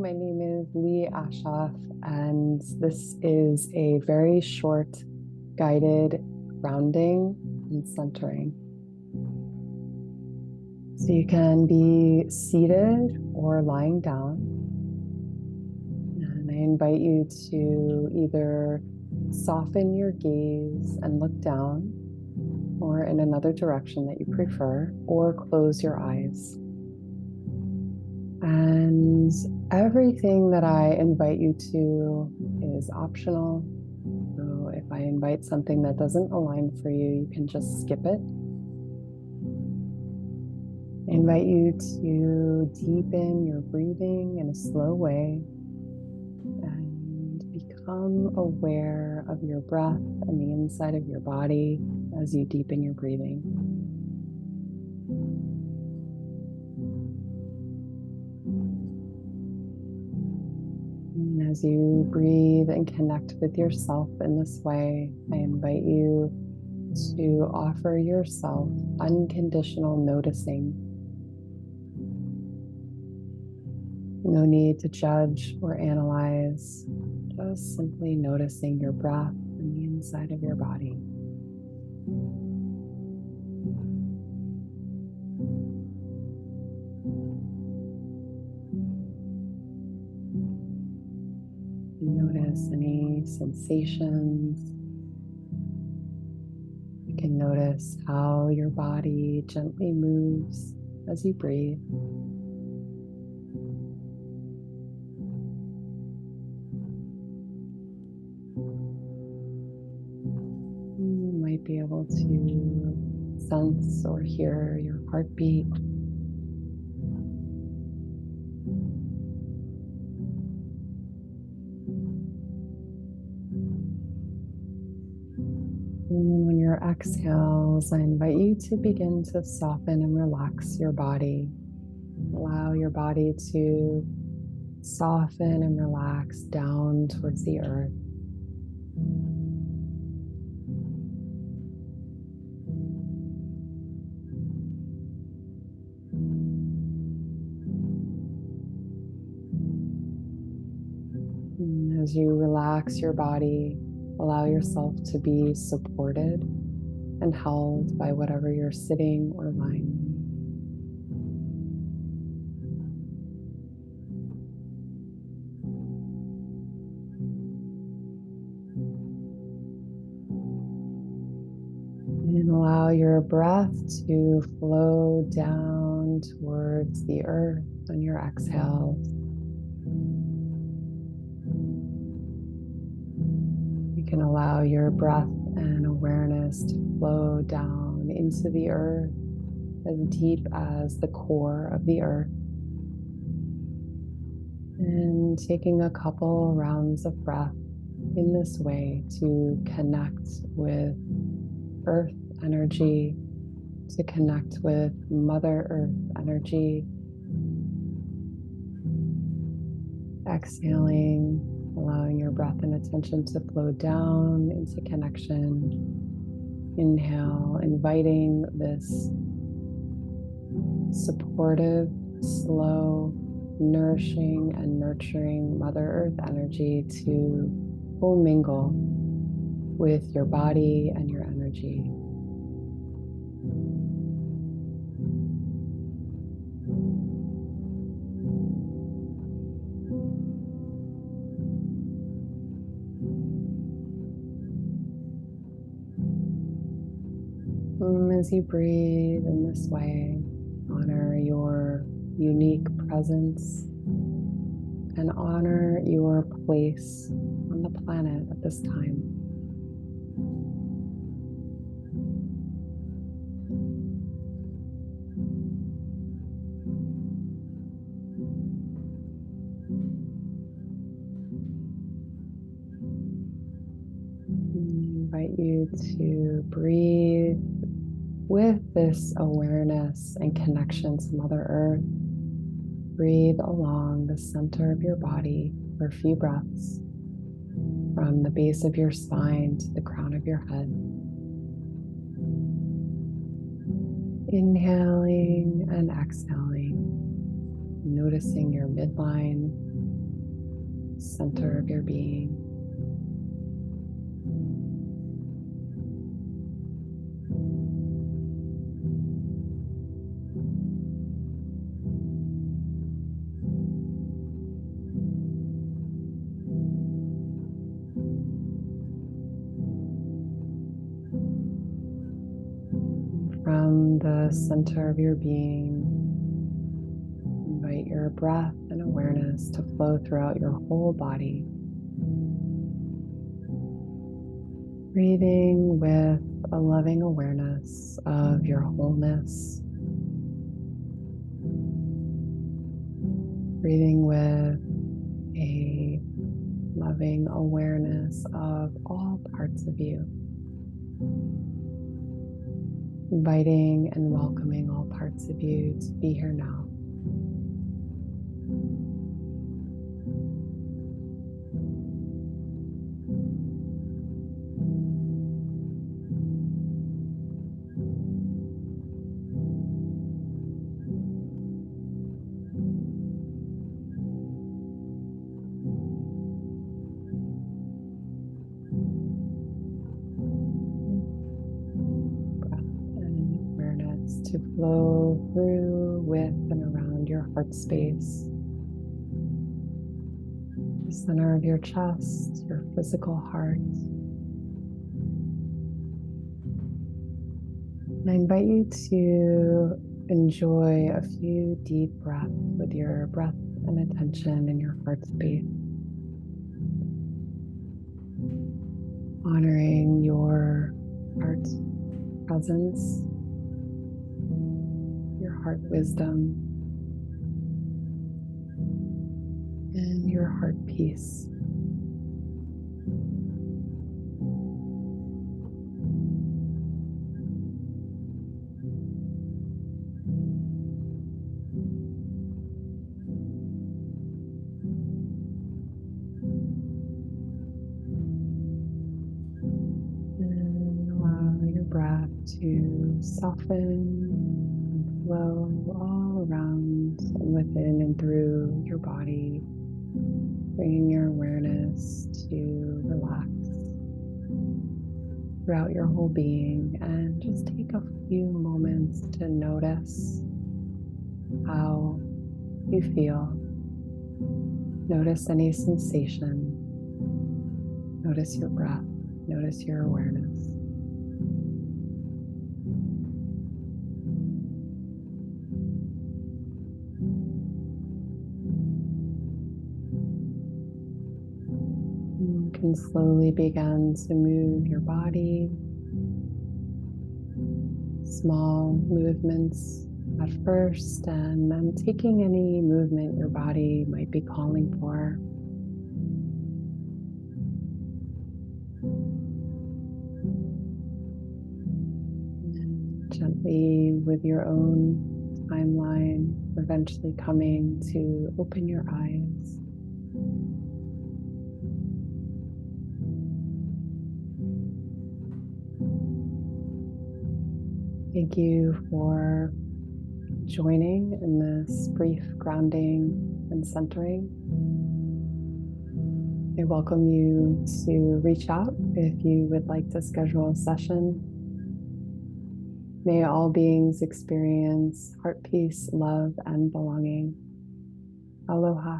my name is Leigh Aschoff, and this is a very short guided grounding and centering. So you can be seated or lying down, and I invite you to either soften your gaze and look down, or in another direction that you prefer, or close your eyes. And everything that I invite you to is optional. So if I invite something that doesn't align for you, you can just skip it. I invite you to deepen your breathing in a slow way and become aware of your breath and the inside of your body as you deepen your breathing. And as you breathe and connect with yourself in this way, I invite you to offer yourself unconditional noticing. No need to judge or analyze, just simply noticing your breath and the inside of your body. Notice any sensations. You can notice how your body gently moves as you breathe. You might be able to sense or hear your heartbeat. And when your exhales, I invite you to begin to soften and relax your body. Allow your body to soften and relax down towards the earth. And as you relax your body, allow yourself to be supported and held by whatever you're sitting or lying on. And allow your breath to flow down towards the earth on your exhales. You can allow your breath and awareness to flow down into the earth as deep as the core of the earth. And taking a couple rounds of breath in this way to connect with earth energy, to connect with Mother Earth energy. Exhaling, allowing your breath and attention to flow down into connection. Inhale, inviting this supportive, slow, nourishing, and nurturing Mother Earth energy to commingle with your body and your energy. As you breathe in this way, honor your unique presence and honor your place on the planet at this time. I invite you to breathe with this awareness and connection to Mother Earth. Breathe along the center of your body for a few breaths, from the base of your spine to the crown of your head. Inhaling and exhaling, noticing your midline, center of your being. From the center of your being, invite your breath and awareness to flow throughout your whole body. Breathing with a loving awareness of your wholeness. Breathing with a loving awareness of all parts of you. Inviting and welcoming all parts of you to be here now. To flow through, with, and around your heart space, the center of your chest, your physical heart. And I invite you to enjoy a few deep breaths with your breath and attention in your heart space, honoring your heart presence, heart wisdom, and your heart peace. And allow your breath to soften, flow all around and within and through your body, bringing your awareness to relax throughout your whole being, and just take a few moments to notice how you feel. Notice any sensation. Notice your breath. Notice your awareness. You can slowly begin to move your body. Small movements at first, and then taking any movement your body might be calling for. And gently, with your own timeline, eventually coming to open your eyes. Thank you for joining in this brief grounding and centering. I welcome you to reach out if you would like to schedule a session. May all beings experience heart peace, love, and belonging. Aloha.